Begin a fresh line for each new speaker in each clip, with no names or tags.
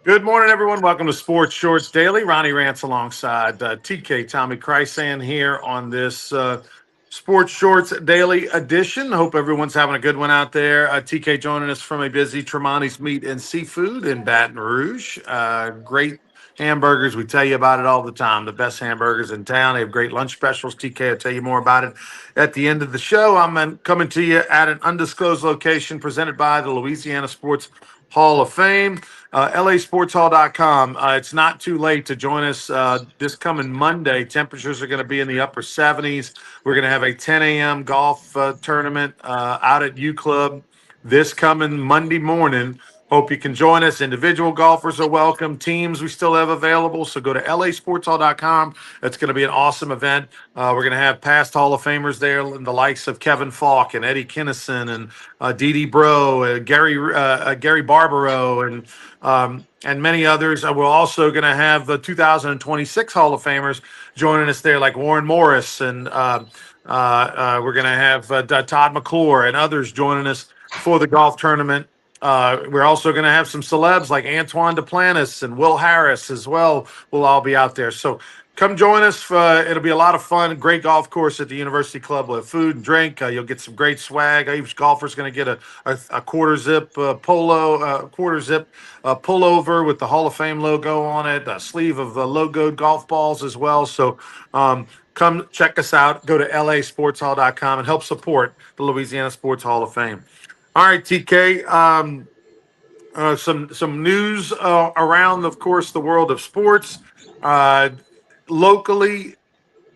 Good morning, everyone. Welcome to Sports Shorts Daily. Ronnie Rants alongside TK Tommy Chrysan here on this Sports Shorts Daily edition. Hope everyone's having a good one out there. TK joining us from a busy Tremonti's Meat and Seafood in Baton Rouge. Great hamburgers. We tell you about it all the time. The best hamburgers in town. They have great lunch specials. TK will tell you more about it at the end of the show. I'm coming to you at an undisclosed location presented by the Louisiana Sports Hall of Fame. LASportshall.com. It's not too late to join us this coming Monday. Temperatures are going to be in the upper 70s. We're going to have a 10 a.m. golf tournament out at U Club this coming Monday morning. Hope you can join us. Individual golfers are welcome. Teams we still have available. So go to LASportshall.com. It's going to be an awesome event. We're going to have past Hall of Famers there, the likes of Kevin Falk and Eddie Kinnison and Dee Dee Bro, Gary Barbaro, and many others. We're also going to have the 2026 Hall of Famers joining us there, like Warren Morris, and we're going to have Todd McClure and others joining us for the golf tournament. We're also going to have some celebs like Antoine Duplantis and Will Harris as well. We'll all be out there. So come join us. It'll be a lot of fun. Great golf course at the University Club with food and drink. You'll get some great swag. Each golfer's going to get a quarter zip pullover with the Hall of Fame logo on it, a sleeve of logoed golf balls as well. So come check us out. Go to lasportshall.com and help support the Louisiana Sports Hall of Fame. All right, TK. Some news around, of course, the world of sports. Locally,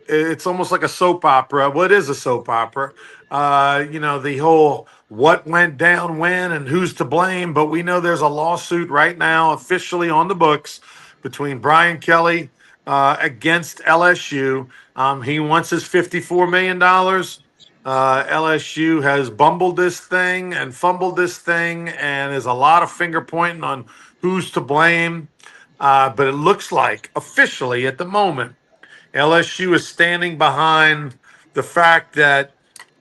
it's almost like a soap opera. What is a soap opera? The whole what went down when and who's to blame. But we know there's a lawsuit right now officially on the books between Brian Kelly against LSU. He wants his $54 million. LSU has bumbled this thing and fumbled this thing, and there's a lot of finger pointing on who's to blame. But it looks like officially at the moment, LSU is standing behind the fact that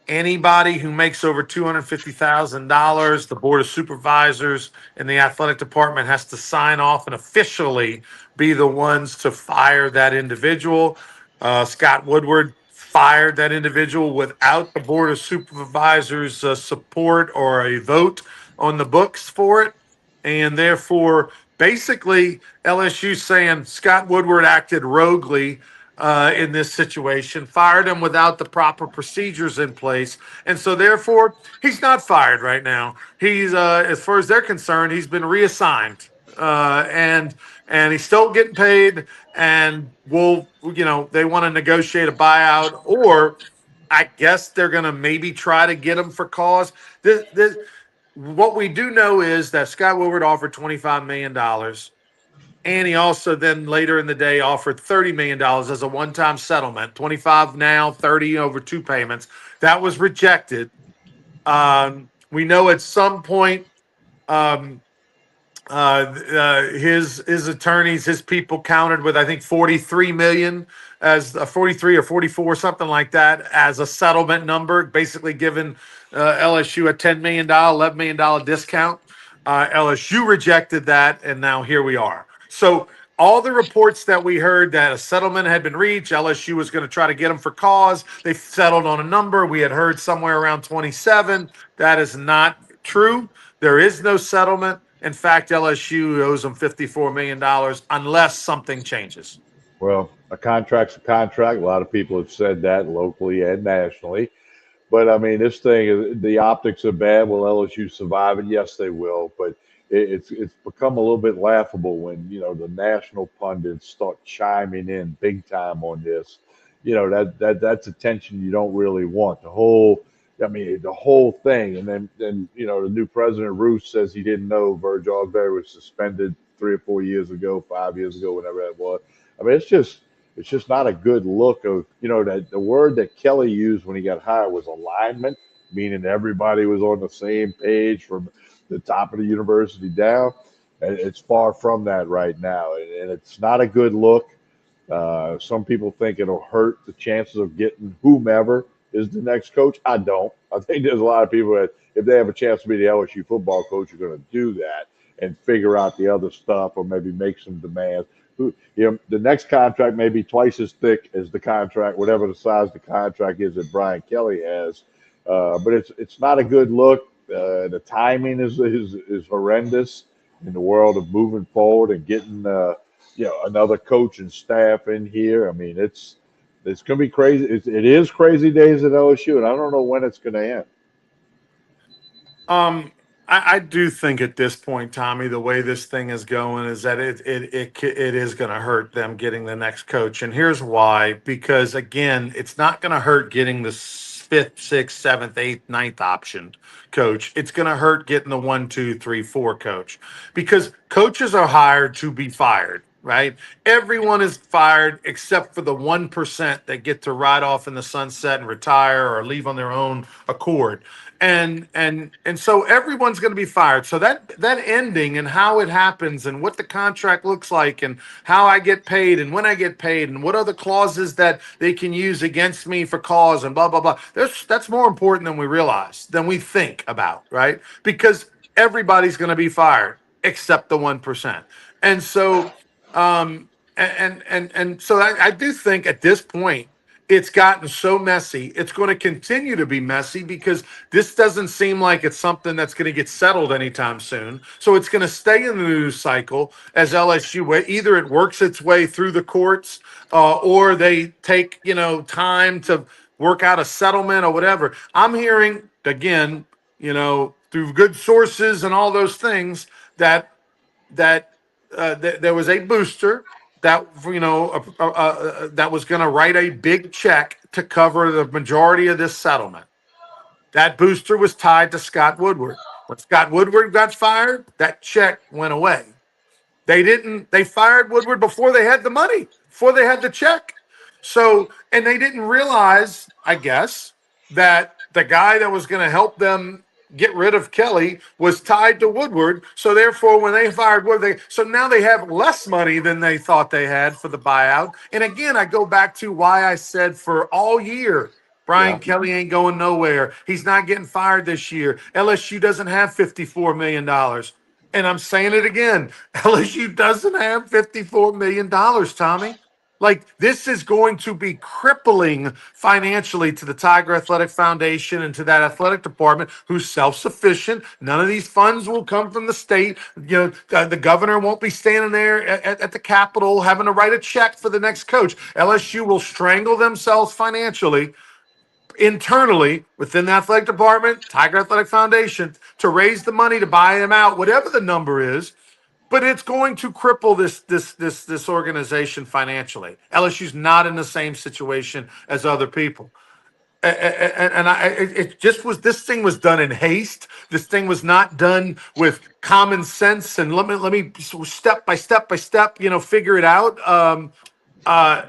anybody who makes over $250,000, the Board of Supervisors and the athletic department has to sign off and officially be the ones to fire that individual. Scott Woodward fired that individual without the Board of Supervisors' support or a vote on the books for it. And therefore, basically, LSU saying Scott Woodward acted roguely in this situation, fired him without the proper procedures in place. And so, therefore, he's not fired right now. He's, as far as they're concerned, he's been reassigned. And he's still getting paid, and they want to negotiate a buyout, or I guess they're going to maybe try to get him for cause. What we do know is that Scott Woodward offered $25 million, and he also then later in the day offered $30 million as a one-time settlement, 25 now, 30 over two payments. That was rejected. We know at some point his attorneys, his people countered with, I think, 43 million as a 43 or 44, something like that, as a settlement number, basically giving LSU a $10 million, $11 million discount. LSU rejected that, and now here we are. So all the reports that we heard that a settlement had been reached, LSU was going to try to get them for cause. They settled on a number. We had heard somewhere around 27. That is not true. There is no settlement. In fact, LSU owes them $54 million unless something changes.
Well, a contract's a contract. A lot of people have said that locally and nationally. But I mean, this thing, the optics are bad. Will LSU survive it? Yes, they will. But it's become a little bit laughable when the national pundits start chiming in big time on this. That's attention you don't really want. The whole thing. And then the new president, Roos, says he didn't know Virg Osbury was suspended 3 or 4 years ago, 5 years ago, whatever that was. I mean, it's just not a good look of, that the word that Kelly used when he got hired was alignment, meaning everybody was on the same page from the top of the university down. And it's far from that right now. And it's not a good look. Some people think it'll hurt the chances of getting whomever is the next coach. I don't. I think there's a lot of people that if they have a chance to be the LSU football coach, are going to do that. and figure out the other stuff, or maybe make some demands. The next contract may be twice as thick as the contract, whatever the size the contract is that Brian Kelly has. But it's not a good look. The timing is horrendous in the world of moving forward and getting another coach and staff in here. I mean, it's going to be crazy. It is crazy days at LSU, and I don't know when it's going to end.
Um, I do think at this point, Tommy, the way this thing is going is that it is going to hurt them getting the next coach, and here's why. Because again, it's not going to hurt getting the fifth, sixth, seventh, eighth, ninth option coach. It's going to hurt getting the one, two, three, four coach, because coaches are hired to be fired. Right? Everyone is fired except for the 1% that get to ride off in the sunset and retire or leave on their own accord, and so everyone's going to be fired. So that ending and how it happens and what the contract looks like and how I get paid and when I get paid and what other clauses that they can use against me for cause and blah blah blah. That's more important than we realize, than we think about, right? Because everybody's going to be fired except the 1%. And so so I do think at this point it's gotten so messy. It's going to continue to be messy because this doesn't seem like it's something that's going to get settled anytime soon. So it's going to stay in the news cycle as LSU, where either it works its way through the courts or they take, time to work out a settlement or whatever. I'm hearing, again, through good sources and all those things, that there was a booster that that was going to write a big check to cover the majority of this settlement. That booster was tied to Scott Woodward. When Scott Woodward got fired, that check went away. They fired Woodward before they had the money, before they had the check. So, and they didn't realize, I guess, that the guy that was going to help them get rid of Kelly was tied to Woodward. So therefore, when they fired Woodward, so now they have less money than they thought they had for the buyout. And again, I go back to why I said for all year, Brian
Yeah.
Kelly ain't going nowhere. He's not getting fired this year. LSU doesn't have $54 million. And I'm saying it again. LSU doesn't have $54 million, Tommy. Like, this is going to be crippling financially to the Tiger Athletic Foundation and to that athletic department, who's self-sufficient. None of these funds will come from the state. The governor won't be standing there at the Capitol having to write a check for the next coach. LSU will strangle themselves financially internally within the athletic department, Tiger Athletic Foundation, to raise the money to buy them out, whatever the number is. But it's going to cripple this organization financially. LSU's not in the same situation as other people. It just was. This thing was done in haste. This thing was not done with common sense. And let me step by step by step, figure it out. Uh,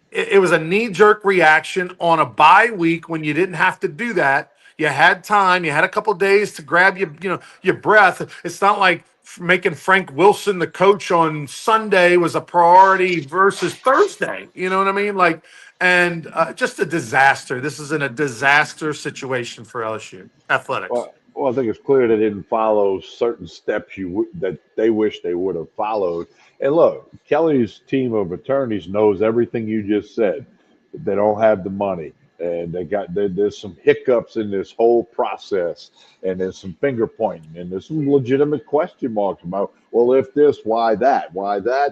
it was a knee-jerk reaction on a bye week when you didn't have to do that. You had time. You had a couple days to grab your breath. It's not like making Frank Wilson the coach on Sunday was a priority versus Thursday. You know what I mean? Like, and just a disaster. This is in a disaster situation for LSU athletics.
Well, I think it's clear they didn't follow certain steps that they wish they would have followed. And look, Kelly's team of attorneys knows everything you just said. They don't have the money, and there's some hiccups in this whole process, and there's some finger pointing, and there's some legitimate question marks about, well, if this, why that,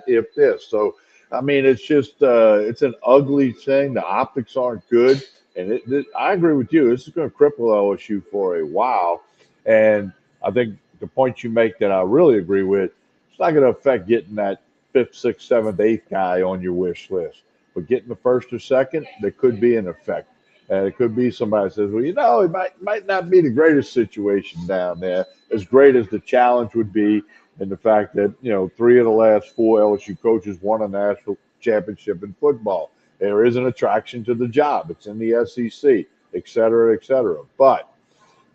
if this. So, I mean, it's just it's an ugly thing. The optics aren't good. And I agree with you. This is going to cripple LSU for a while. And I think the point you make that I really agree with, it's not going to affect getting that fifth, sixth, seventh, eighth guy on your wish list. But getting the first or second, there could be an effect. And it could be somebody says, well, it might not be the greatest situation down there, as great as the challenge would be, and the fact that, three of the last four LSU coaches won a national championship in football. There is an attraction to the job. It's in the SEC, et cetera, et cetera. But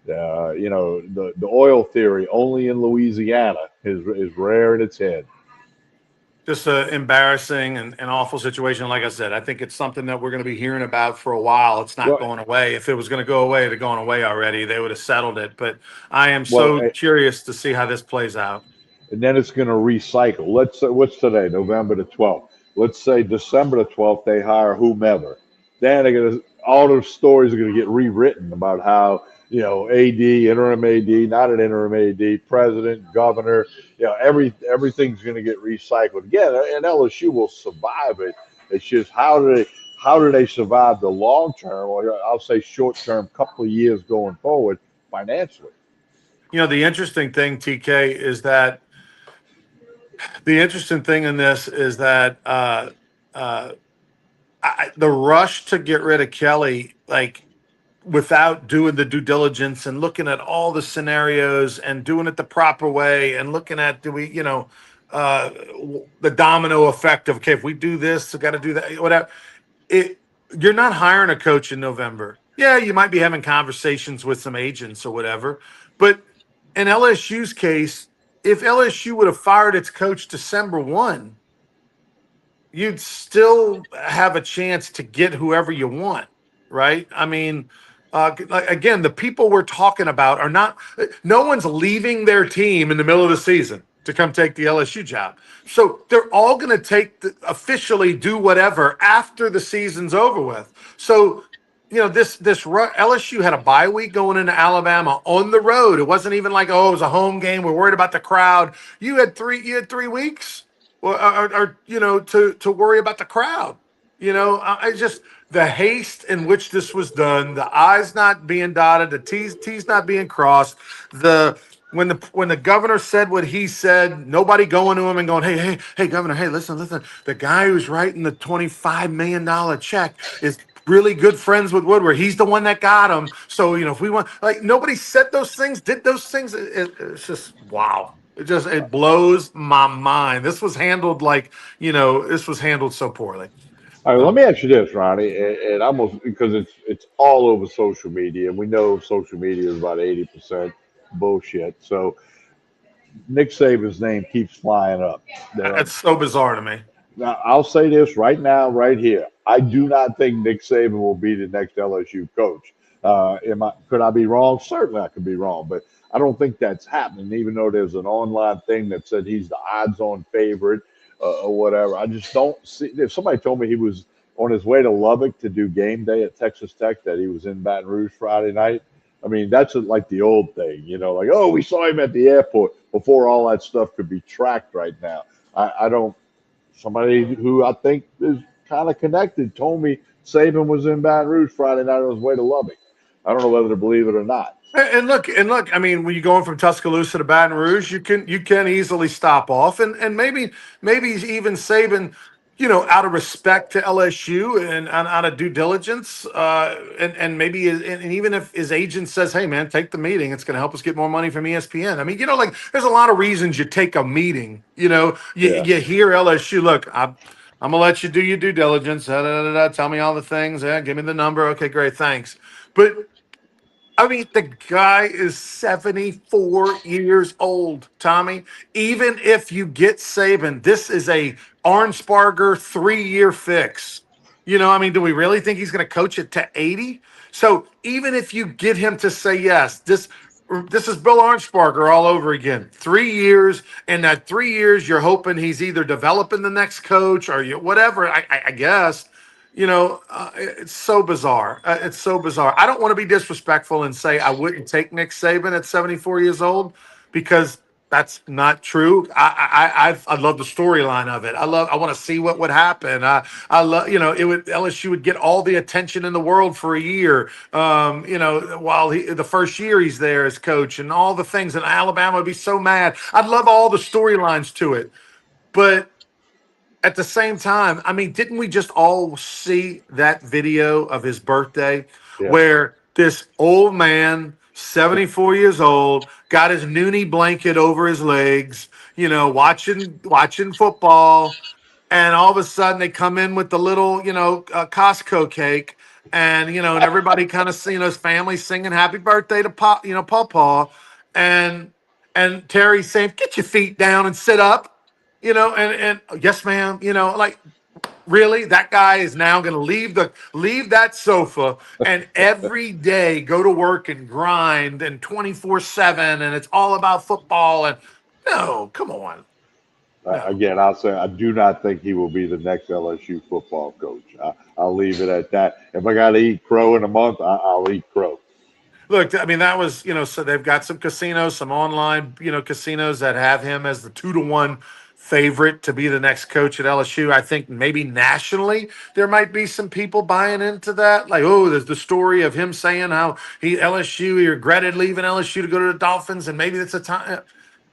the oil theory only in Louisiana is rearing its head.
Just an embarrassing and awful situation. Like I said, I think it's something that we're going to be hearing about for a while. It's not
Well,
going away. If it was going to go away, it had gone away already. They would have settled it. But I am
well,
so curious to see how this plays out.
and then it's going to recycle. Let's say, what's today, November the 12th. Let's say December the 12th, they hire whomever. Then they're going to, all those stories are going to get rewritten about how, AD, interim AD, not an interim AD, president, governor, everything's going to get recycled again. And LSU will survive it. It's just how do they survive the long term, or I'll say short term, couple of years going forward financially?
The interesting thing, TK, is that the interesting thing in this is that uh, the rush to get rid of Kelly, like without doing the due diligence and looking at all the scenarios and doing it the proper way and looking at uh, the domino effect of, okay, if we do this, we got to do that, whatever. It You're not hiring a coach in November. Yeah, you might be having conversations with some agents or whatever, but in LSU's case, if LSU would have fired its coach December 1, you'd still have a chance to get whoever you want, right? I mean, again, the people we're talking about are not, no one's leaving their team in the middle of the season to come take the LSU job. So they're all going to officially do whatever after the season's over with. So, LSU had a bye week going into Alabama on the road. It wasn't even like, oh, it was a home game. We're worried about the crowd. You had 3 weeks, to worry about the crowd. I just, the haste in which this was done, the I's not being dotted, the T's not being crossed. The when the governor said what he said, nobody going to him and going, hey, governor, hey, listen. The guy who's writing the $25 million check is really good friends with Woodward. He's the one that got him. So, if we want, like, nobody said those things, did those things. It's just wow. It blows my mind. This was handled so poorly.
All right, let
Um,
me ask you this, Ronnie, and almost because it's all over social media, and we know social media is about 80% bullshit. So Nick Saban's name keeps flying up.
it's so bizarre to me.
Now, I'll say this right now, right here. I do not think Nick Saban will be the next LSU coach. Could I be wrong? Certainly, I could be wrong, but I don't think that's happening. Even though there's an online thing that said he's the odds-on favorite or whatever, I just don't see. If somebody told me he was on his way to Lubbock to do game day at Texas Tech, that he was in Baton Rouge Friday night. I mean, that's like the old thing, like, oh, we saw him at the airport before all that stuff could be tracked right now. I don't. Somebody who I think is kind of connected told me Saban was in Baton Rouge Friday night on his way to Lubbock. I don't know whether to believe it or not.
And look. I mean, when you're going from Tuscaloosa to Baton Rouge, you can easily stop off, and maybe even Saban, out of respect to LSU and out of due diligence, and maybe and even if his agent says, "Hey, man, take the meeting. It's going to help us get more money from ESPN." I mean, like there's a lot of reasons you take a meeting. You
Yeah.
you hear LSU. Look, I'm gonna let you do your due diligence. Da, da, da, da, tell me all the things. Yeah, give me the number. Okay, great, thanks. But I mean, the guy is 74 years old, Tommy. Even if you get Saban, this is a Arnsparger 3-year fix. I mean, do we really think he's going to coach it to 80? So even if you get him to say yes, this is Bill Arnsparger all over again. 3 years, and that 3 years, you're hoping he's either developing the next coach or whatever. I guess. It's so bizarre. It's so bizarre. I don't want to be disrespectful and say I wouldn't take Nick Saban at 74 years old, because that's not true. I love the storyline of it. I want to see what would happen. I love, it would, LSU would get all the attention in the world for a year. While the first year he's there as coach, and all the things, and Alabama would be so mad. I'd love all the storylines to it, but at the same time, I mean, didn't we just all see that video of his birthday
Yes.
where this old man, 74 years old, got his noonie blanket over his legs, watching football, and all of a sudden they come in with the little, Costco cake, and everybody kind of, his family singing happy birthday to Paw, and Terry's saying, get your feet down and sit up, and yes, ma'am, like, really, that guy is now going to leave that sofa and every day go to work and grind and 24/7, and it's all about football. And No, come on. No.
Again, I'll say I do not think he will be the next LSU football coach. I'll leave it at that. If I got to eat crow in a month, I'll eat crow.
Look, I mean, that was, so they've got some casinos, some online, casinos that have him as the 2-1 favorite to be the next coach at LSU. I think maybe nationally there might be some people buying into that. Like, oh, there's the story of him saying how he regretted leaving LSU to go to the Dolphins, and maybe it's a time.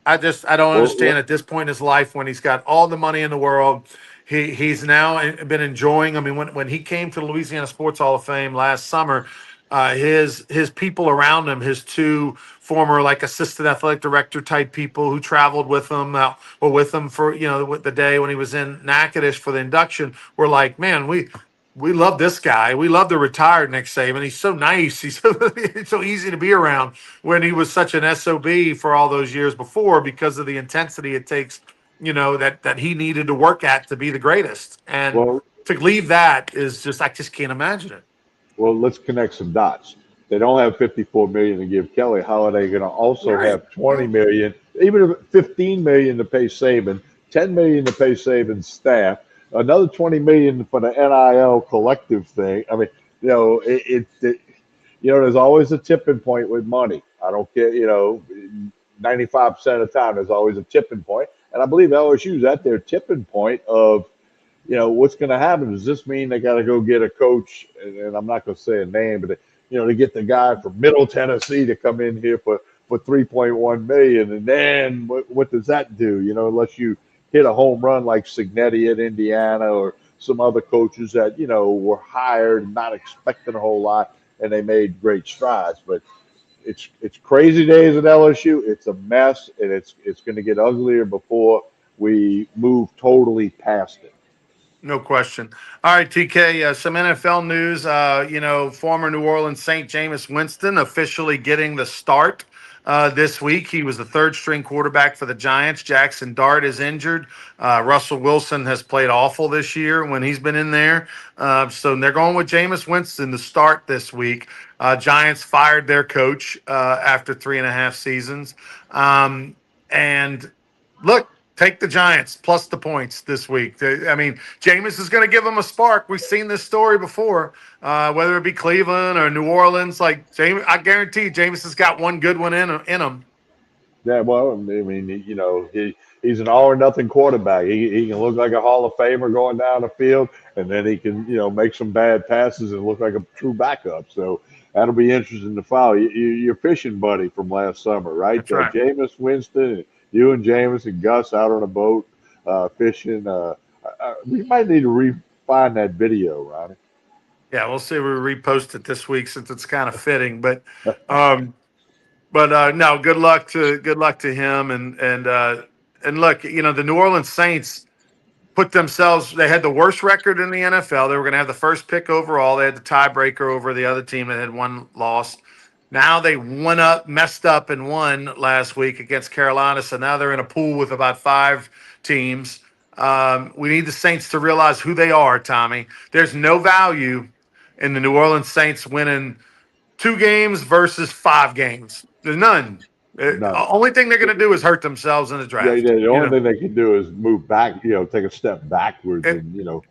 I don't
Well,
understand at this point in his life when he's got all the money in the world. He's now been enjoying. I mean, when he came to the Louisiana Sports Hall of Fame last summer, his people around him, his two former like assistant athletic director type people who traveled with him, were with him for the day when he was in Natchitoches for the induction, were like, man, we love this guy. We love the retired Nick Saban. He's so nice. He's so easy to be around when he was such an SOB for all those years before because of the intensity it takes, that he needed to work at to be the greatest. And
well,
to leave that is just, I just can't imagine it.
well, let's connect some dots. They don't have 54 million to give Kelly. How are they going to also
Right.
have 20 million, even if 15 million to pay Saban, 10 million to pay Saban's staff, another 20 million for the NIL collective thing? I mean, there's always a tipping point with money. I don't care, 95% of the time there's always a tipping point, and I believe LSU's at their tipping point of what's going to happen? Does this mean they got to go get a coach? And I'm not going to say a name, but to get the guy from Middle Tennessee to come in here for 3.1 million, and then what does that do? Unless you hit a home run like Signetti at Indiana or some other coaches that were hired not expecting a whole lot and they made great strides, but it's crazy days at LSU. It's a mess, and it's going to get uglier before we move totally past it.
No question. All right, TK, some NFL news. Former New Orleans Saint Jameis Winston officially getting the start this week. He was the third string quarterback for the Giants. Jackson Dart is injured. Russell Wilson has played awful this year when he's been in there. So they're going with Jameis Winston to start this week. Giants fired their coach after 3.5 seasons. And look, take the Giants plus the points this week. I mean, Jameis is going to give them a spark. We've seen this story before, whether it be Cleveland or New Orleans. Like James, I guarantee Jameis has got one good one in him.
Yeah, well, I mean, he's an all or nothing quarterback. He can look like a Hall of Famer going down the field, and then he can make some bad passes and look like a true backup. So that'll be interesting to follow. Your fishing buddy from last summer, right?
That's right.
Jameis Winston, you and Jameis and Gus out on a boat fishing. We might need to refine that video, Ronnie.
Yeah, we'll see. We repost it this week since it's kind of fitting, but no, good luck to him and look, the New Orleans Saints put themselves. They had the worst record in the NFL. They were going to have the first pick overall. They had the tiebreaker over the other team that had one loss. Now they messed up and won last week against Carolina. So now they're in a pool with about 5 teams. We need the Saints to realize who they are, Tommy. There's no value in the New Orleans Saints winning 2 games versus 5 games. There's none.
None.
Only thing they're going to do is hurt themselves in the
Yeah,
draft.
the only thing they can do is move back, take a step backwards,
If,
and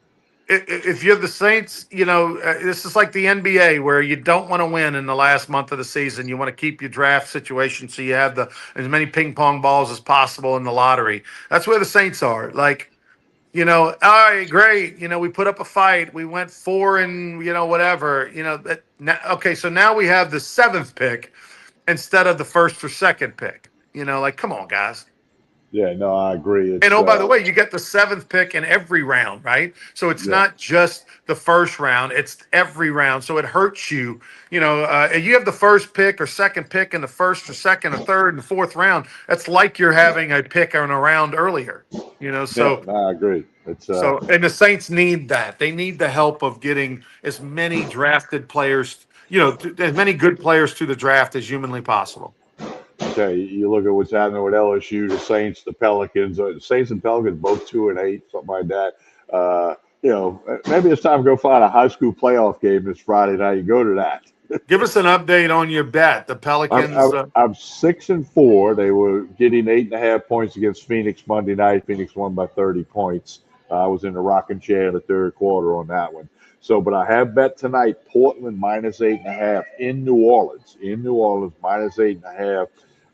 if you're the Saints, this is like the NBA where you don't want to win in the last month of the season. You want to keep your draft situation so you have as many ping pong balls as possible in the lottery. That's where the Saints are. Like, all right, great. We put up a fight. We went 4 and whatever. Okay, so now we have the 7th pick instead of the first or second pick. Like, come on, guys.
yeah, no, I agree.
And
It's
oh, by the way, you get the 7th pick in every round, right? So it's
yeah,
not just the first round; it's every round. So it hurts you. If you have the first pick or second pick in the first or second or third and fourth round. That's like you're having a pick in a round earlier.
yeah,
So
no, I agree. It's
and the Saints need that. They need the help of getting as many drafted players, as many good players to the draft as humanly possible.
okay. You look at what's happening with LSU, the Saints, the Pelicans. The Saints and Pelicans both 2-8, something like that. Maybe it's time to go find a high school playoff game this Friday night. You go to that.
Give us an update on your bet. The
I'm,
Pelicans.
I'm, I'm 6-4. They were getting 8.5 points against Phoenix Monday night. Phoenix won by 30 points. I was in the rocking chair in the third quarter on that one. So, but I have bet tonight Portland minus 8.5 in New Orleans. In New Orleans minus 8.5.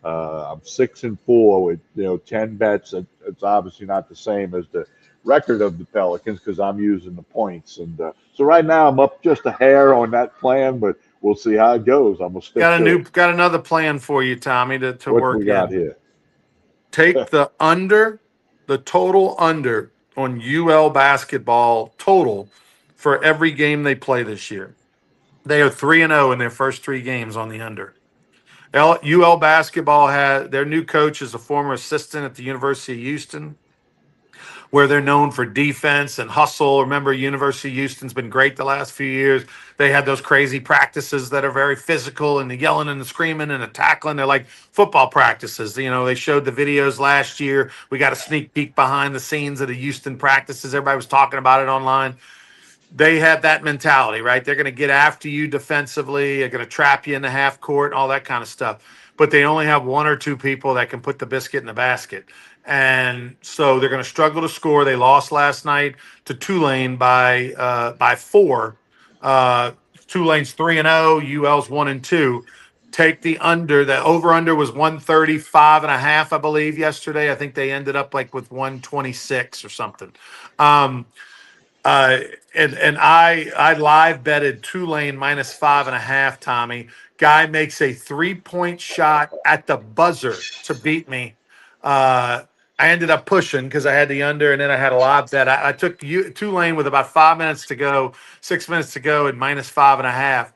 I'm 6-4 with 10 bets. It's obviously not the same as the record of the Pelicans because I'm using the points. And so right now I'm up just a hair on that plan, but we'll see how it goes. I'm gonna stick to it.
Got another plan for you, Tommy, to
What we
work
got
in.
here?
Take the total under on UL basketball total for every game they play this year. They are 3-0 in their first three games on the under. UL basketball had their new coach is a former assistant at the University of Houston, where they're known for defense and hustle. Remember, University of Houston's been great the last few years. They had those crazy practices that are very physical and the yelling and the screaming and the tackling. They're like football practices. They showed the videos last year. We got a sneak peek behind the scenes of the Houston practices. Everybody was talking about it online. They have that mentality, right? They're going to get after you defensively. They're going to trap you in the half court, all that kind of stuff. But they only have one or two people that can put the biscuit in the basket. And so they're going to struggle to score. They lost last night to Tulane by 4. Uh, Tulane's 3-0, UL's 1-2. Take the under. The over under was 135 and a half, I believe, yesterday. I think they ended up like with 126 or something. Um, uh, and I live betted Tulane minus 5.5. Tommy, guy makes a 3-point shot at the buzzer to beat me. I ended up pushing because I had the under, and then I had a live bet. I took Tulane with about 5 minutes to go, 6 minutes to go, at minus 5.5.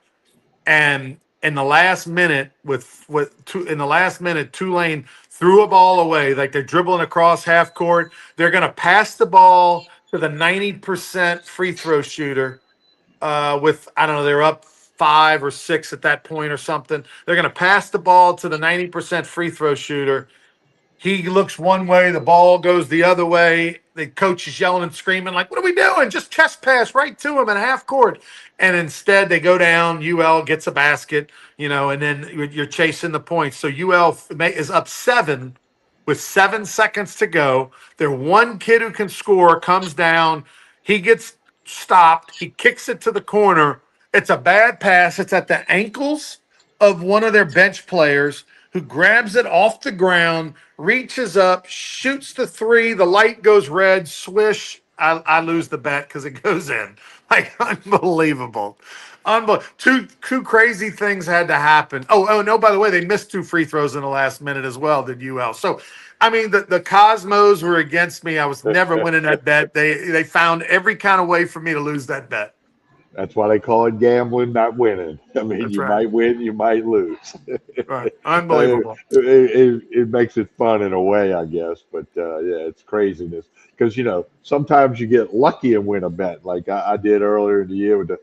And in the last minute, in the last minute, Tulane threw a ball away, like they're dribbling across half court. They're going to pass the ball to the 90% free throw shooter. With I don't know, they're up 5 or 6 at that point or something. They're going to pass the ball to the 90% free throw shooter. He looks one way, the ball goes the other way. The coach is yelling and screaming, like, what are we doing? Just chest pass right to him in half court. And instead, they go down. UL gets a basket, and then you're chasing the points. So UL is up 7 with 7 seconds to go. Their one kid who can score comes down. He gets stopped. He kicks it to the corner. It's a bad pass. It's at the ankles of one of their bench players who grabs it off the ground, reaches up, shoots the three. The light goes red, swish. I lose the bet because it goes in. Like, unbelievable. Two crazy things had to happen. No, by the way, they missed 2 free throws in the last minute as well, did UL. So, I mean, the Cosmos were against me. I was never winning that bet. They found every kind of way for me to lose that bet.
That's why they call it gambling, not winning. I mean,
That's
you
right.
might win, you might lose.
Right.
it,
Unbelievable.
it makes it fun in a way, I guess. But yeah, it's craziness because sometimes you get lucky and win a bet, like I did earlier in the year with the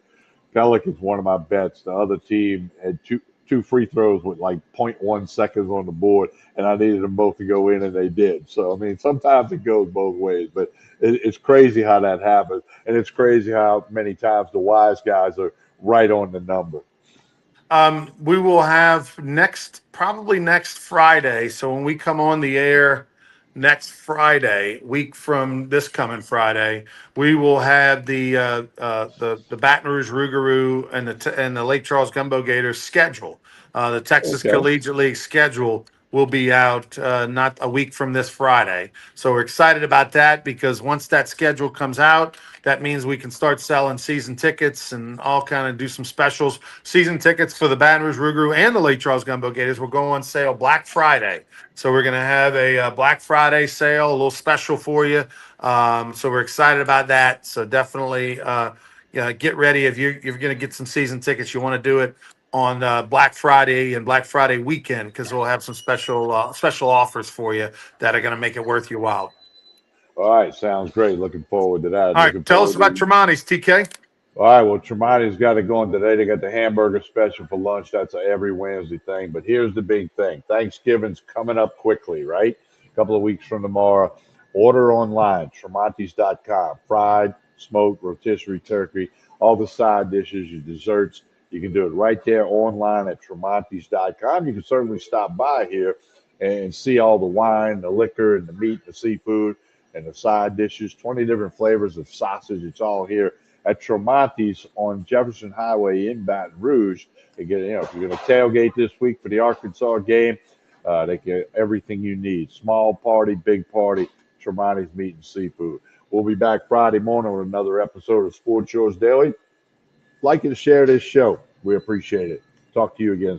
Pelicans. One of my bets, the other team had two free throws with like zero point 0.1 seconds on the board, and I needed them both to go in, and they did. So I mean, sometimes it goes both ways, but it's crazy how that happens, and it's crazy how many times the wise guys are right on the number.
We will have probably next Friday. So when we come on the air next Friday, week from this coming Friday, we will have the Baton Rouge Rougarou and the Lake Charles Gumbo Gators schedule. The Texas
Okay.
Collegiate League schedule will be out not a week from this Friday. So we're excited about that because once that schedule comes out, that means we can start selling season tickets and all kind of do some specials. Season tickets for the Baton Rouge Rougarou and the Lake Charles Gumbo Gators will go on sale Black Friday. So we're going to have a Black Friday sale, a little special for you. So we're excited about that. So definitely get ready. If you're going to get some season tickets, you want to do it on Black Friday and Black Friday weekend because we'll have some special offers for you that are going to make it worth your while.
All right, sounds great. Looking forward to that.
All right,
Looking
tell us
forward
about
to.
Tremonti's, TK.
All right, well, Tremonti's got it going today. They got the hamburger special for lunch. That's a every Wednesday thing. But here's the big thing: Thanksgiving's coming up quickly, right? A couple of weeks from tomorrow. Order online, Tremonti's.com. Fried, smoked, rotisserie turkey, all the side dishes, your desserts. You can do it right there online at Tremontes.com. You can certainly stop by here and see all the wine, the liquor, and the meat, the seafood, and the side dishes. 20 different flavors of sausage. It's all here at Tremontes on Jefferson Highway in Baton Rouge. Again, if you're going to tailgate this week for the Arkansas game, they get everything you need. Small party, big party, Tremontes Meat and Seafood. We'll be back Friday morning with another episode of Sports Yours Daily. Like and share this show. We appreciate it. Talk to you again